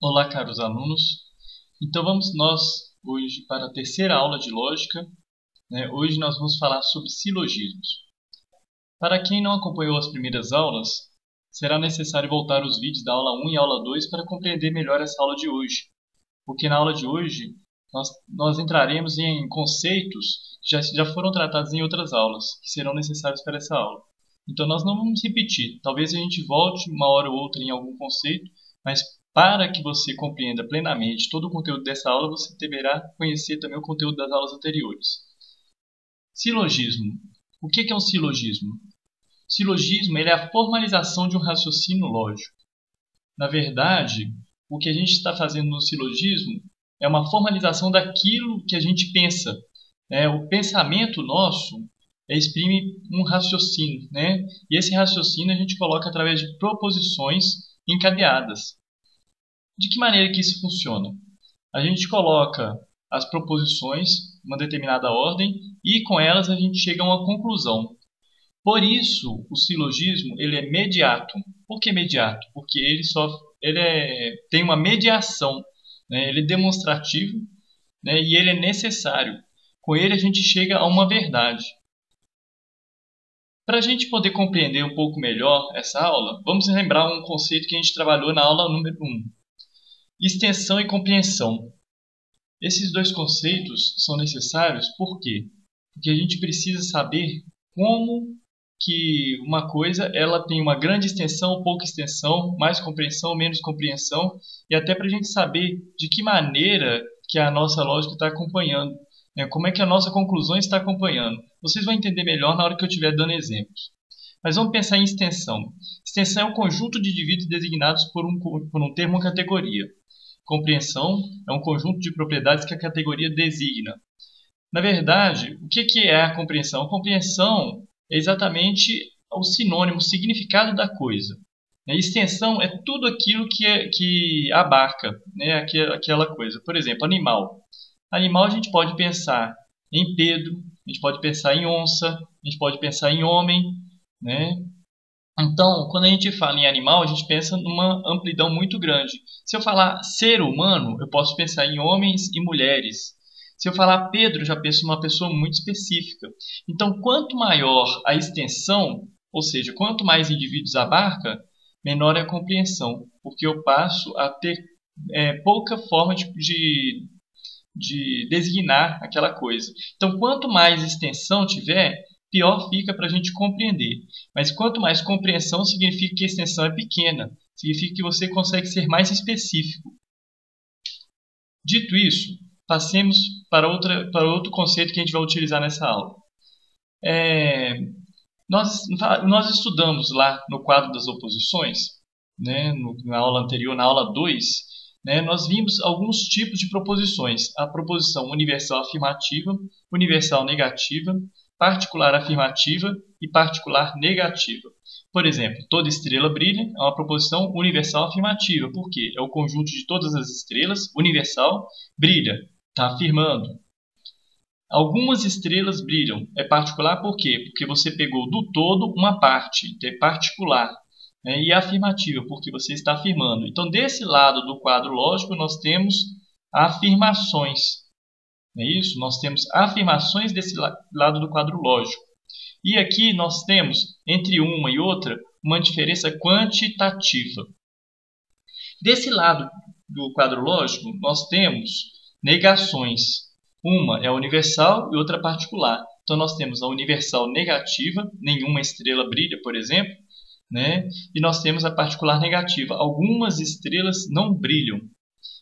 Olá, caros alunos. Então vamos nós hoje para a terceira aula de lógica, né? Hoje nós vamos falar sobre silogismos. Para quem não acompanhou as primeiras aulas, será necessário voltar os vídeos da aula 1 e aula 2 para compreender melhor essa aula de hoje. Porque na aula de hoje nós entraremos em conceitos que já foram tratados em outras aulas, que serão necessários para essa aula. Então nós não vamos repetir. Talvez a gente volte uma hora ou outra em algum conceito, mas para que você compreenda plenamente todo o conteúdo dessa aula, você deverá conhecer também o conteúdo das aulas anteriores. Silogismo. O que é um silogismo? Silogismo ele é a formalização de um raciocínio lógico. Na verdade, o que a gente está fazendo no silogismo é uma formalização daquilo que a gente pensa. O pensamento nosso exprime um raciocínio, né? E esse raciocínio a gente coloca através de proposições encadeadas. De que maneira que isso funciona? A gente coloca as proposições em uma determinada ordem e com elas a gente chega a uma conclusão. Por isso, o silogismo ele é mediato. Por que mediato? Porque tem uma mediação, né? Ele é demonstrativo, né? E ele é necessário. Com ele a gente chega a uma verdade. Para a gente poder compreender um pouco melhor essa aula, vamos lembrar um conceito que a gente trabalhou na aula número 1. Extensão e compreensão. Esses dois conceitos são necessários por quê? Porque a gente precisa saber como que uma coisa ela tem uma grande extensão, pouca extensão, mais compreensão, menos compreensão, e até para a gente saber de que maneira que a nossa lógica está acompanhando, né? Como é que a nossa conclusão está acompanhando. Vocês vão entender melhor na hora que eu estiver dando exemplos. Mas vamos pensar em extensão. Extensão é um conjunto de indivíduos designados por um termo ou categoria. Compreensão é um conjunto de propriedades que a categoria designa. Na verdade, o que é a compreensão? A compreensão é exatamente o sinônimo, o significado da coisa. A extensão é tudo aquilo que abarca, né, aquela coisa. Por exemplo, animal. Animal a gente pode pensar em Pedro, a gente pode pensar em onça, a gente pode pensar em homem, né? Então, quando a gente fala em animal, a gente pensa numa amplidão muito grande. Se eu falar ser humano, eu posso pensar em homens e mulheres. Se eu falar Pedro, eu já penso em uma pessoa muito específica. Então, quanto maior a extensão, ou seja, quanto mais indivíduos abarca, menor é a compreensão, porque eu passo a ter pouca forma de designar aquela coisa. Então, quanto mais extensão tiver, pior fica para a gente compreender. Mas quanto mais compreensão, significa que a extensão é pequena. Significa que você consegue ser mais específico. Dito isso, passemos para outro conceito que a gente vai utilizar nessa aula. Nós estudamos lá no quadro das oposições, né, na aula anterior, na aula 2, né, nós vimos alguns tipos de proposições. A proposição universal afirmativa, universal negativa, particular afirmativa e particular negativa. Por exemplo, toda estrela brilha é uma proposição universal afirmativa. Por quê? É o conjunto de todas as estrelas, universal, brilha, está afirmando. Algumas estrelas brilham, é particular por quê? Porque você pegou do todo uma parte, então é particular. E afirmativa, porque você está afirmando. Então, desse lado do quadro lógico, nós temos afirmações. Não é isso? Nós temos afirmações desse lado do quadro lógico. E aqui nós temos, entre uma e outra, uma diferença quantitativa. Desse lado do quadro lógico, nós temos negações. Uma é universal e outra particular. Então, nós temos a universal negativa, nenhuma estrela brilha, por exemplo, né? E nós temos a particular negativa. Algumas estrelas não brilham.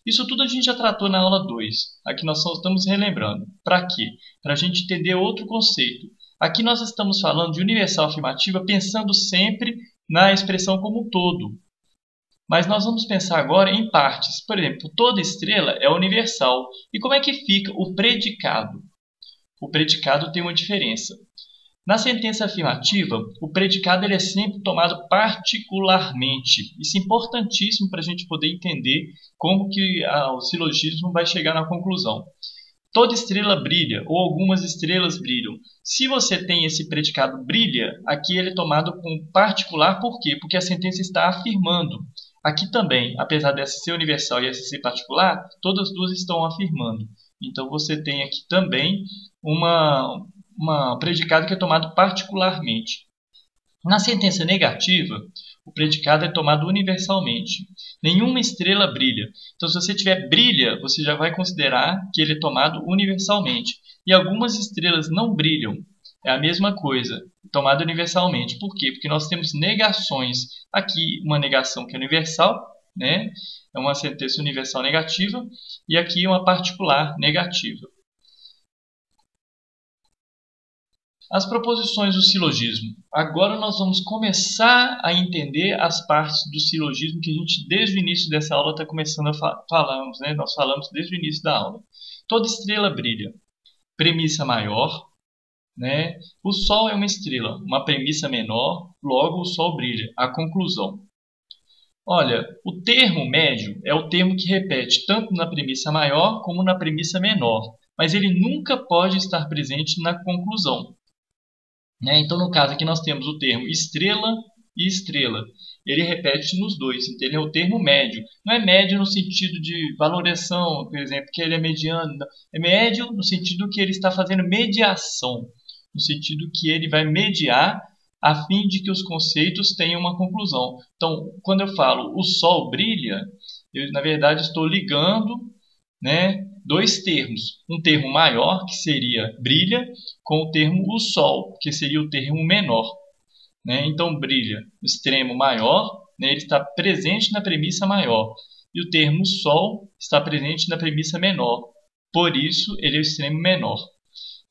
Isso tudo a gente já tratou na aula 2. Aqui nós só estamos relembrando. Para quê? Para a gente entender outro conceito. Aqui nós estamos falando de universal afirmativa pensando sempre na expressão como um todo. Mas nós vamos pensar agora em partes. Por exemplo, toda estrela é universal. E como é que fica o predicado? O predicado tem uma diferença. Na sentença afirmativa, o predicado ele é sempre tomado particularmente. Isso é importantíssimo para a gente poder entender como que o silogismo vai chegar na conclusão. Toda estrela brilha, ou algumas estrelas brilham. Se você tem esse predicado brilha, aqui ele é tomado com particular, por quê? Porque a sentença está afirmando. Aqui também, apesar dessa ser universal e essa ser particular, todas as duas estão afirmando. Então você tem aqui também uma predicado que é tomado particularmente. Na sentença negativa, o predicado é tomado universalmente. Nenhuma estrela brilha. Então, se você tiver brilha, você já vai considerar que ele é tomado universalmente. E algumas estrelas não brilham. É a mesma coisa, tomado universalmente. Por quê? Porque nós temos negações. Aqui, uma negação que é universal, né? É uma sentença universal negativa. E aqui, uma particular negativa. As proposições do silogismo. Agora nós vamos começar a entender as partes do silogismo que a gente, desde o início dessa aula, está começando a falar, né? Nós falamos desde o início da aula. Toda estrela brilha. Premissa maior, né? O Sol é uma estrela, uma premissa menor, logo o Sol brilha. A conclusão. Olha, o termo médio é o termo que repete tanto na premissa maior como na premissa menor, mas ele nunca pode estar presente na conclusão. Então, no caso aqui, nós temos o termo estrela e estrela. Ele repete nos dois, então ele é o termo médio. Não é médio no sentido de valoração, por exemplo, que ele é mediano. Não. É médio no sentido que ele está fazendo mediação, no sentido que ele vai mediar a fim de que os conceitos tenham uma conclusão. Então, quando eu falo o Sol brilha, eu, na verdade, estou ligando, né, dois termos. Um termo maior, que seria brilha, com o termo o Sol, que seria o termo menor. Então, brilha no extremo maior, ele está presente na premissa maior. E o termo Sol está presente na premissa menor. Por isso, ele é o extremo menor.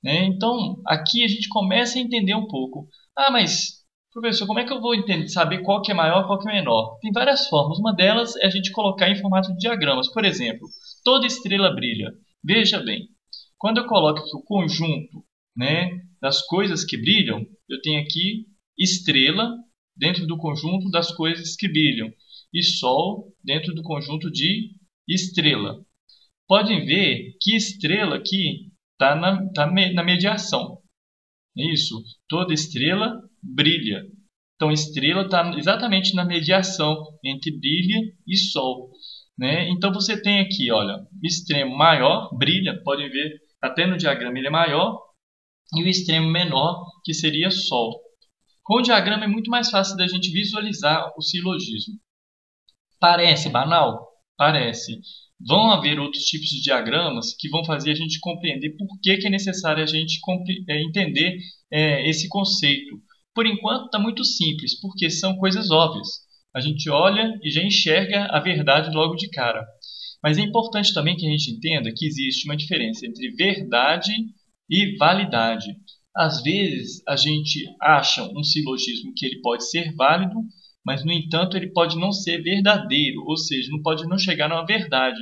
Então, aqui a gente começa a entender um pouco. Ah, mas, professor, como é que eu vou saber qual que é maior e qual que é menor? Tem várias formas. Uma delas é a gente colocar em formato de diagramas. Por exemplo, toda estrela brilha. Veja bem, quando eu coloco aqui o conjunto, das coisas que brilham, eu tenho aqui estrela dentro do conjunto das coisas que brilham e Sol dentro do conjunto de estrela. Podem ver que estrela aqui está na mediação. Isso, toda estrela brilha. Então, estrela está exatamente na mediação entre brilha e Sol. Então, você tem aqui, olha, o extremo maior, brilha, podem ver, até no diagrama ele é maior, e o extremo menor, que seria Sol. Com o diagrama é muito mais fácil da gente visualizar o silogismo. Parece banal? Parece. Vão haver outros tipos de diagramas que vão fazer a gente compreender por que é necessário a gente entender esse conceito. Por enquanto está muito simples, porque são coisas óbvias. A gente olha e já enxerga a verdade logo de cara. Mas é importante também que a gente entenda que existe uma diferença entre verdade e validade. Às vezes a gente acha um silogismo que ele pode ser válido, mas no entanto ele pode não ser verdadeiro, ou seja, não pode não chegar numa verdade.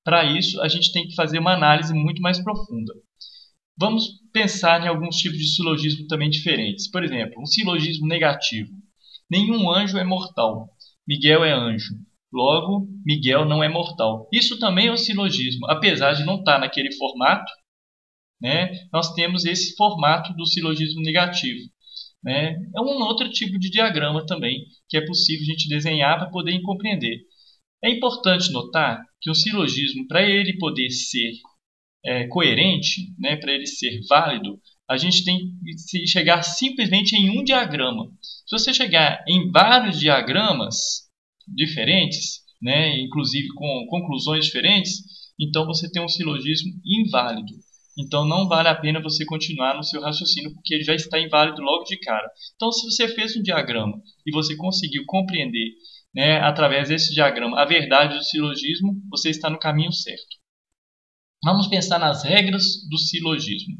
Para isso a gente tem que fazer uma análise muito mais profunda. Vamos pensar em alguns tipos de silogismo também diferentes. Por exemplo, um silogismo negativo. Nenhum anjo é mortal. Miguel é anjo. Logo, Miguel não é mortal. Isso também é um silogismo, apesar de não estar naquele formato. Nós temos esse formato do silogismo negativo. É um outro tipo de diagrama também que é possível a gente desenhar para poder compreender. É importante notar que um silogismo, para ele poder ser coerente, para ele ser válido, a gente tem que chegar simplesmente em um diagrama. Se você chegar em vários diagramas diferentes, inclusive com conclusões diferentes, então você tem um silogismo inválido. Então não vale a pena você continuar no seu raciocínio, porque ele já está inválido logo de cara. Então, se você fez um diagrama e você conseguiu compreender, através desse diagrama, a verdade do silogismo, você está no caminho certo. Vamos pensar nas regras do silogismo.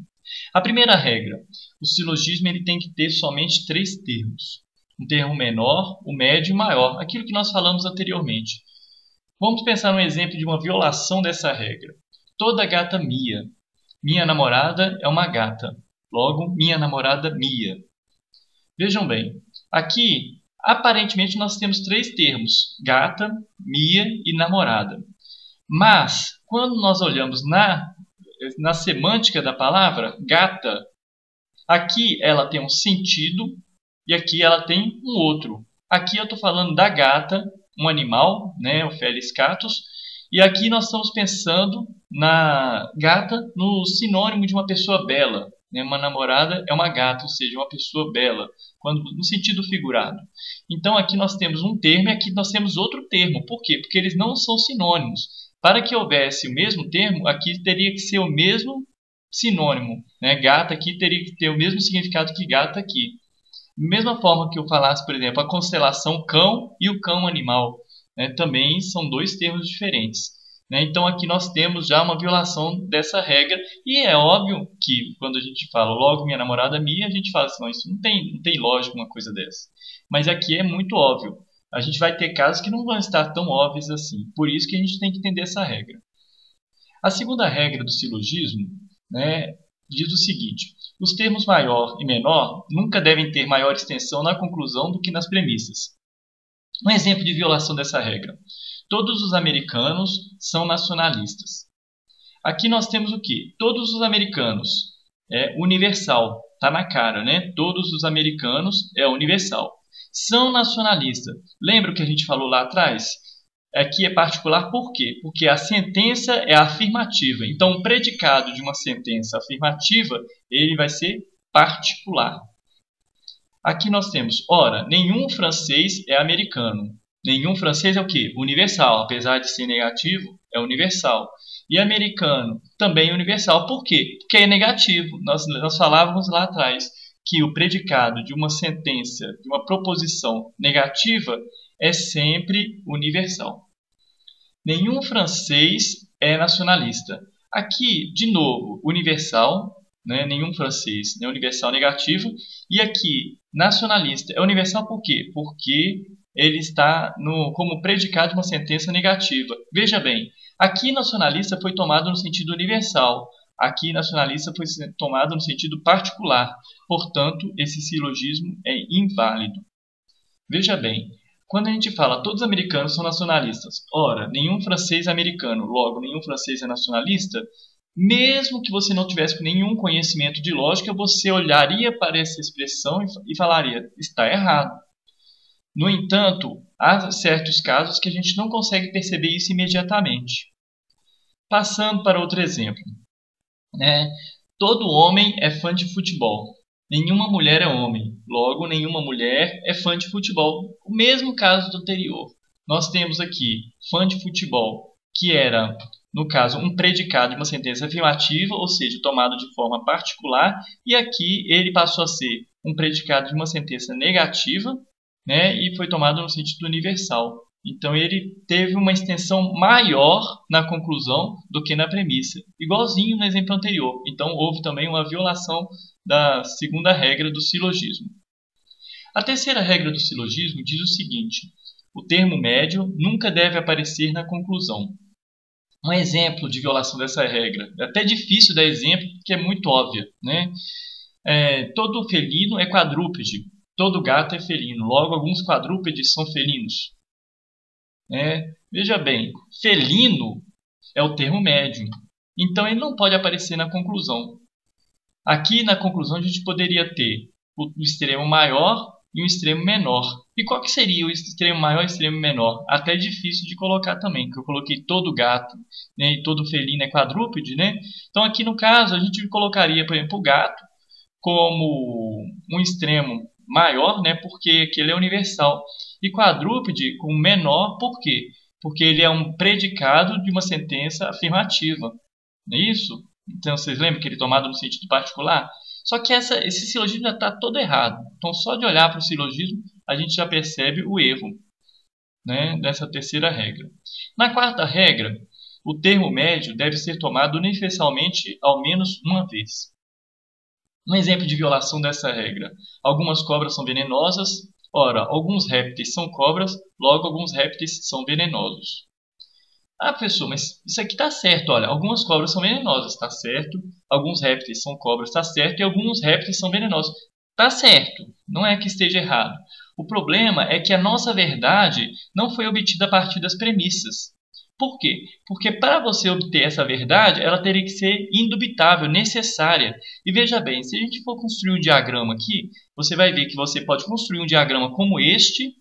A primeira regra, o silogismo ele tem que ter somente 3 termos. Um termo menor, o médio e o maior, aquilo que nós falamos anteriormente. Vamos pensar um exemplo de uma violação dessa regra. Toda gata mia. Minha namorada é uma gata. Logo, minha namorada mia. Vejam bem, aqui, aparentemente, nós temos 3 termos. Gata, mia e namorada. Mas, quando nós olhamos na semântica da palavra, gata, aqui ela tem um sentido e aqui ela tem um outro. Aqui eu estou falando da gata um animal, né, o Felis catus, e aqui nós estamos pensando na gata no sinônimo de uma pessoa bela, né? Uma namorada é uma gata, ou seja, uma pessoa bela, quando, no sentido figurado. Então aqui nós temos um termo e aqui nós temos outro termo. Por quê? Porque eles não são sinônimos. Para que houvesse o mesmo termo, aqui teria que ser o mesmo sinônimo, né? Gata aqui teria que ter o mesmo significado que gata aqui. Da mesma forma que eu falasse, por exemplo, a constelação cão e o cão animal, né, também são dois termos diferentes. Né? Então aqui nós temos já uma violação dessa regra, e é óbvio que quando a gente fala logo minha namorada Mia, a gente fala assim, não, isso não tem lógica uma coisa dessa. Mas aqui é muito óbvio. A gente vai ter casos que não vão estar tão óbvios assim. Por isso que a gente tem que entender essa regra. A segunda regra do silogismo, né, diz o seguinte: os termos maior e menor nunca devem ter maior extensão na conclusão do que nas premissas. Um exemplo de violação dessa regra: todos os americanos são nacionalistas. Aqui nós temos o que? Todos os americanos é universal, está na cara, né? Todos os americanos é universal. São nacionalistas. Lembra o que a gente falou lá atrás? Aqui é particular por quê? Porque a sentença é afirmativa. Então, o predicado de uma sentença afirmativa, ele vai ser particular. Aqui nós temos, ora, nenhum francês é americano. Nenhum francês é o quê? Universal. Apesar de ser negativo, é universal. E americano também é universal. Por quê? Porque é negativo. Nós falávamos lá atrás que o predicado de uma sentença, de uma proposição negativa, é sempre universal. Nenhum francês é nacionalista. Aqui, de novo, universal, né? Nenhum francês é universal negativo. E aqui, nacionalista é universal por quê? Porque ele está como predicado de uma sentença negativa. Veja bem, aqui nacionalista foi tomado no sentido universal. Aqui nacionalista foi tomado no sentido particular. Portanto, esse silogismo é inválido. Veja bem, quando a gente fala todos os americanos são nacionalistas, ora, nenhum francês é americano, logo, nenhum francês é nacionalista, mesmo que você não tivesse nenhum conhecimento de lógica, você olharia para essa expressão e falaria, está errado. No entanto, há certos casos que a gente não consegue perceber isso imediatamente. Passando para outro exemplo, né? Todo homem é fã de futebol. Nenhuma mulher é homem, logo nenhuma mulher é fã de futebol. O mesmo caso do anterior. Nós temos aqui fã de futebol, que era, no caso, um predicado de uma sentença afirmativa, ou seja, tomado de forma particular, e aqui ele passou a ser um predicado de uma sentença negativa, né, e foi tomado no sentido universal. Então ele teve uma extensão maior na conclusão do que na premissa, igualzinho no exemplo anterior. Então houve também uma violação da segunda regra do silogismo. A terceira regra do silogismo diz o seguinte: o termo médio nunca deve aparecer na conclusão. Um exemplo de violação dessa regra, é até difícil dar exemplo porque é muito óbvio, né? Todo felino é quadrúpede, todo gato é felino, logo alguns quadrúpedes são felinos. Veja bem, felino é o termo médio, então ele não pode aparecer na conclusão. Aqui na conclusão a gente poderia ter o extremo maior e o extremo menor. E qual que seria o extremo maior e o extremo menor? Até difícil de colocar também, porque eu coloquei todo gato, né, e todo felino é quadrúpede, né? Então aqui no caso a gente colocaria, por exemplo, o gato como um extremo maior, né, porque aqui ele é universal. E quadrúpede como menor, por quê? Porque ele é um predicado de uma sentença afirmativa. Não é isso? Então vocês lembram que ele é tomado no sentido particular? Só que esse silogismo já está todo errado. Então só de olhar para o silogismo a gente já percebe o erro, né, dessa terceira regra. Na quarta regra, o termo médio deve ser tomado universalmente ao menos uma vez. Um exemplo de violação dessa regra: algumas cobras são venenosas. Ora, alguns répteis são cobras, logo alguns répteis são venenosos. Ah, professor, mas isso aqui está certo. Olha, algumas cobras são venenosas, está certo. Alguns répteis são cobras, está certo. E alguns répteis são venenosos, está certo. Não é que esteja errado. O problema é que a nossa verdade não foi obtida a partir das premissas. Por quê? Porque para você obter essa verdade, ela teria que ser indubitável, necessária. E veja bem, se a gente for construir um diagrama aqui, você vai ver que você pode construir um diagrama como este,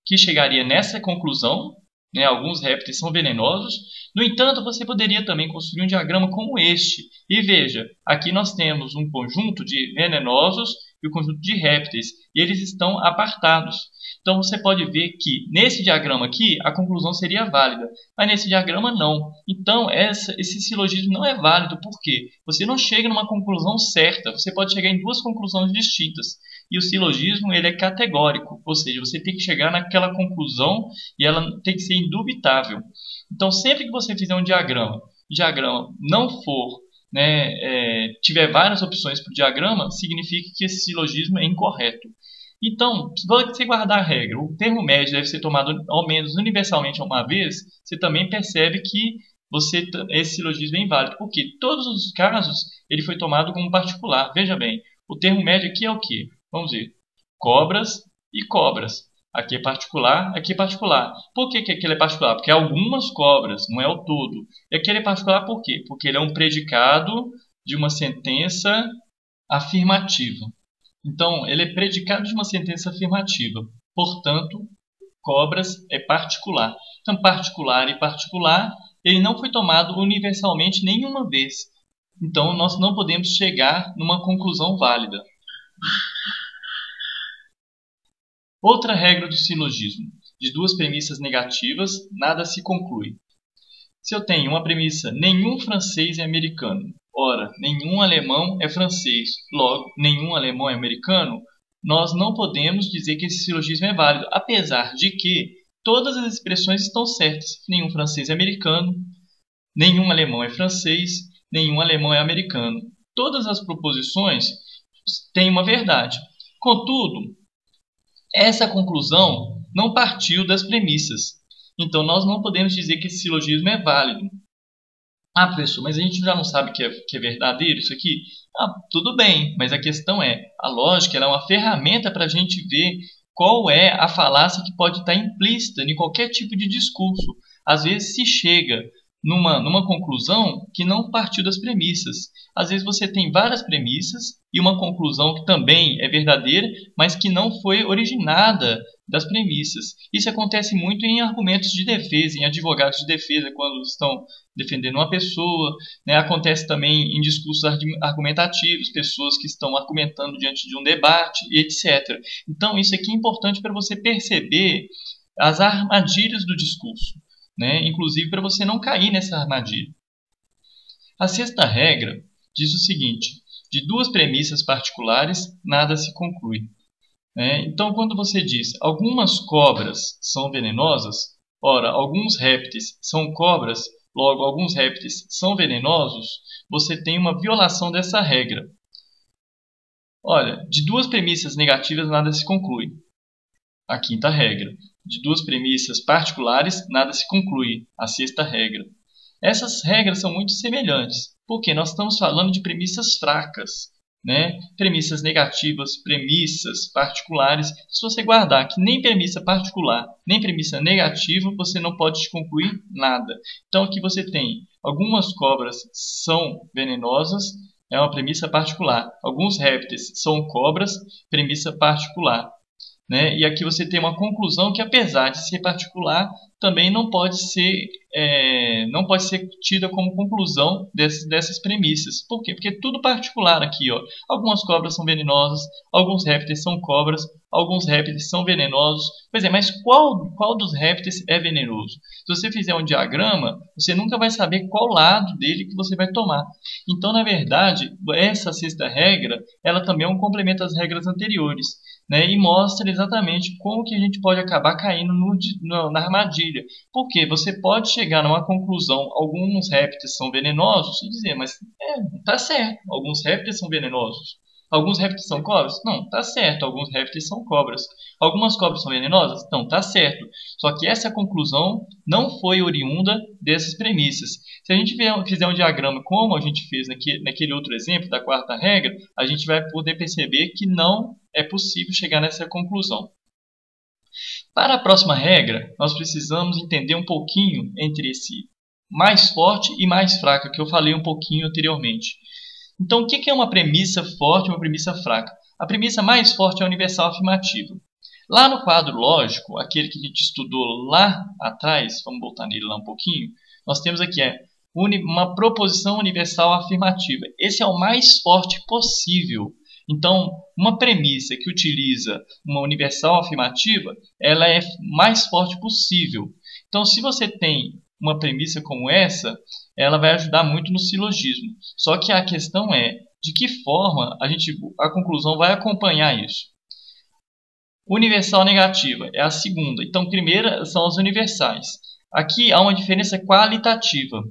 que chegaria nessa conclusão, né? Alguns répteis são venenosos. No entanto, você poderia também construir um diagrama como este. E veja, aqui nós temos um conjunto de venenosos e um conjunto de répteis, e eles estão apartados. Então você pode ver que nesse diagrama aqui a conclusão seria válida, mas nesse diagrama não. Então esse silogismo não é válido, porque você não chega numa conclusão certa, você pode chegar em duas conclusões distintas. E o silogismo ele é categórico, ou seja, você tem que chegar naquela conclusão e ela tem que ser indubitável. Então sempre que você fizer um diagrama, o diagrama não for, né, tiver várias opções para o diagrama, significa que esse silogismo é incorreto. Então, se você guardar a regra, o termo médio deve ser tomado ao menos universalmente uma vez, você também percebe que esse silogismo é inválido, porque todos os casos ele foi tomado como particular. Veja bem, o termo médio aqui é o quê? Vamos ver, cobras e cobras. Aqui é particular, aqui é particular. Por que aquele é particular? Porque algumas cobras, não é o todo. E aquele é particular por quê? Porque ele é um predicado de uma sentença afirmativa. Então, ele é predicado de uma sentença afirmativa. Portanto, cobras é particular. Então, particular e particular, ele não foi tomado universalmente nenhuma vez. Então, nós não podemos chegar numa conclusão válida. Outra regra do silogismo. De duas premissas negativas, nada se conclui. Se eu tenho uma premissa, nenhum francês é americano. Ora, nenhum alemão é francês, logo, nenhum alemão é americano, nós não podemos dizer que esse silogismo é válido, apesar de que todas as expressões estão certas. Nenhum francês é americano, nenhum alemão é francês, nenhum alemão é americano. Todas as proposições têm uma verdade. Contudo, essa conclusão não partiu das premissas. Então, nós não podemos dizer que esse silogismo é válido. Ah, professor, mas a gente já não sabe que é verdadeiro isso aqui? Ah, tudo bem, mas a questão é, a lógica ela é uma ferramenta para a gente ver qual é a falácia que pode estar implícita em qualquer tipo de discurso. Às vezes se chega numa conclusão que não partiu das premissas. Às vezes você tem várias premissas e uma conclusão que também é verdadeira, mas que não foi originada das premissas. Isso acontece muito em argumentos de defesa, em advogados de defesa, quando estão defendendo uma pessoa, né? Acontece também em discursos argumentativos, pessoas que estão argumentando diante de um debate, etc. Então, isso aqui é importante para você perceber as armadilhas do discurso, né? Inclusive para você não cair nessa armadilha. A sexta regra diz o seguinte: de duas premissas particulares, nada se conclui. Então, quando você diz algumas cobras são venenosas, ora, alguns répteis são cobras, logo, alguns répteis são venenosos, você tem uma violação dessa regra. Olha, de duas premissas negativas, nada se conclui. A quinta regra. De duas premissas particulares, nada se conclui. A sexta regra. Essas regras são muito semelhantes, porque nós estamos falando de premissas fracas, né? Premissas negativas, premissas particulares. Se você guardar que nem premissa particular, nem premissa negativa, você não pode concluir nada. Então aqui você tem algumas cobras são venenosas, é uma premissa particular. Alguns répteis são cobras, premissa particular, né? E aqui você tem uma conclusão que, apesar de ser particular, também não pode ser tida como conclusão dessas premissas. Por quê? Porque é tudo particular aqui. Ó. Algumas cobras são venenosas, alguns répteis são cobras, alguns répteis são venenosos. Pois é, mas qual dos répteis é venenoso? Se você fizer um diagrama, você nunca vai saber qual lado dele que você vai tomar. Então, na verdade, essa sexta regra, ela também é um complemento às regras anteriores, né? E mostra exatamente como que a gente pode acabar caindo na armadilha. Porque você pode chegar numa conclusão, alguns répteis são venenosos, e dizer, mas tá certo, alguns répteis são venenosos. Alguns répteis são cobras? Não, tá certo, alguns répteis são cobras. Algumas cobras são venenosas? Não, tá certo. Só que essa conclusão não foi oriunda dessas premissas. Se a gente fizer um diagrama como a gente fez naquele outro exemplo da quarta regra, a gente vai poder perceber que não é possível chegar nessa conclusão. Para a próxima regra, nós precisamos entender um pouquinho entre esse mais forte e mais fraca, que eu falei um pouquinho anteriormente. Então, o que é uma premissa forte e uma premissa fraca? A premissa mais forte é a universal afirmativa. Lá no quadro lógico, aquele que a gente estudou lá atrás, vamos voltar nele lá um pouquinho, nós temos aqui uma proposição universal afirmativa. Esse é o mais forte possível. Então, uma premissa que utiliza uma universal afirmativa, ela é mais forte possível. Então, se você tem uma premissa como essa, ela vai ajudar muito no silogismo. Só que a questão é de que forma a conclusão vai acompanhar isso. Universal negativa é a segunda. Então, primeira são as universais. Aqui há uma diferença qualitativa,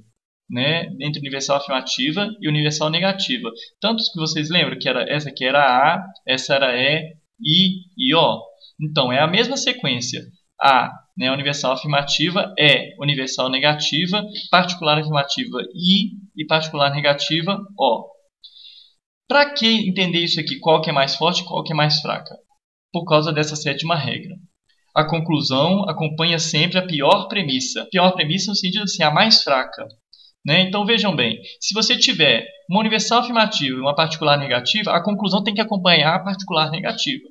né, entre universal afirmativa e universal negativa. Tanto que vocês lembram que essa aqui era A, essa era E, I e O. Então, é a mesma sequência. A, né, universal afirmativa, E, universal negativa, particular afirmativa I e particular negativa O. Para que entender isso aqui? Qual que é mais forte e qual que é mais fraca? Por causa dessa sétima regra. A conclusão acompanha sempre a pior premissa. Pior premissa no sentido assim, a mais fraca. Né? Então vejam bem, se você tiver uma universal afirmativa e uma particular negativa, a conclusão tem que acompanhar a particular negativa.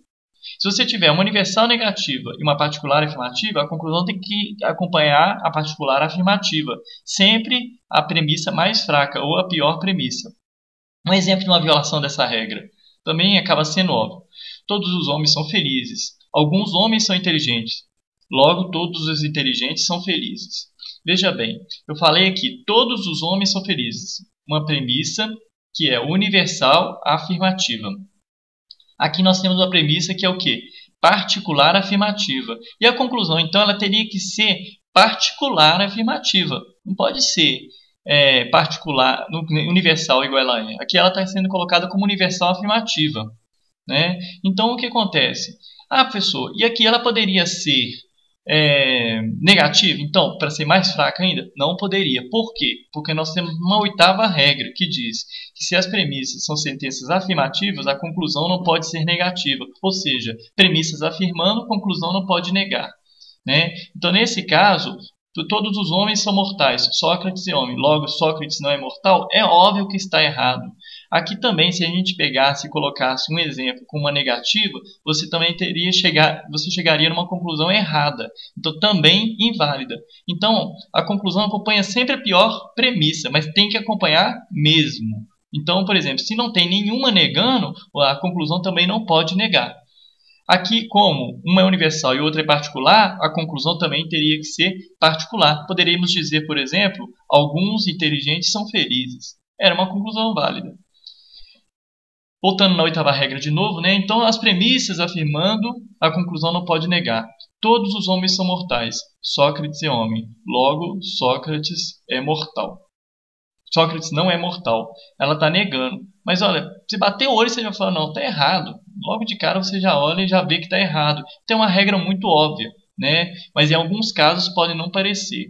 Se você tiver uma universal negativa e uma particular afirmativa, a conclusão tem que acompanhar a particular afirmativa. Sempre a premissa mais fraca ou a pior premissa. Um exemplo de uma violação dessa regra também acaba sendo óbvio. Todos os homens são felizes. Alguns homens são inteligentes. Logo, todos os inteligentes são felizes. Veja bem, eu falei aqui, todos os homens são felizes. Uma premissa que é universal afirmativa. Aqui nós temos uma premissa que é o quê? Particular afirmativa. E a conclusão, então, ela teria que ser particular afirmativa. Não pode ser particular, universal igual ela é. Aqui ela está sendo colocada como universal afirmativa. Né? Então, o que acontece? Ah, professor, e aqui ela poderia ser negativa? Então, para ser mais fraca ainda? Não poderia. Por quê? Porque nós temos uma oitava regra que diz que se as premissas são sentenças afirmativas, a conclusão não pode ser negativa. Ou seja, premissas afirmando, conclusão não pode negar. Né? Então, nesse caso, todos os homens são mortais. Sócrates é homem. Logo, Sócrates não é mortal? É óbvio que está errado. Aqui também, se a gente pegasse e colocasse um exemplo com uma negativa, você também você chegaria numa conclusão errada. Então, também inválida. Então, a conclusão acompanha sempre a pior premissa, mas tem que acompanhar mesmo. Então, por exemplo, se não tem nenhuma negando, a conclusão também não pode negar. Aqui, como uma é universal e outra é particular, a conclusão também teria que ser particular. Poderíamos dizer, por exemplo, alguns inteligentes são felizes. Era uma conclusão válida. Voltando na oitava regra de novo, né? Então as premissas afirmando, a conclusão não pode negar. Todos os homens são mortais. Sócrates é homem. Logo, Sócrates é mortal. Sócrates não é mortal. Ela está negando. Mas olha, se bater o olho, você já fala, não, está errado. Logo de cara você já olha e já vê que está errado. Tem uma regra muito óbvia, né? Mas em alguns casos pode não parecer.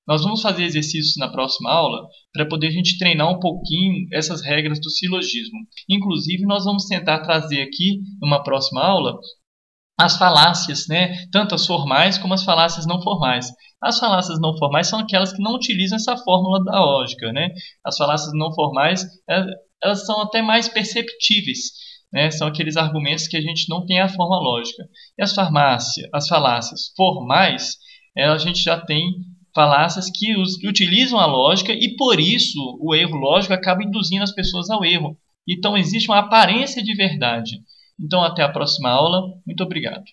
Nós vamos fazer exercícios na próxima aula para poder a gente treinar um pouquinho essas regras do silogismo. Inclusive, nós vamos tentar trazer aqui, numa próxima aula, as falácias, né? Tanto as formais como as falácias não formais. As falácias não formais são aquelas que não utilizam essa fórmula da lógica, né? As falácias não formais, elas são até mais perceptíveis, né? São aqueles argumentos que a gente não tem a forma lógica. E as falácias formais, a gente já tem falácias que utilizam a lógica e, por isso, o erro lógico acaba induzindo as pessoas ao erro. Então, existe uma aparência de verdade. Então, até a próxima aula. Muito obrigado.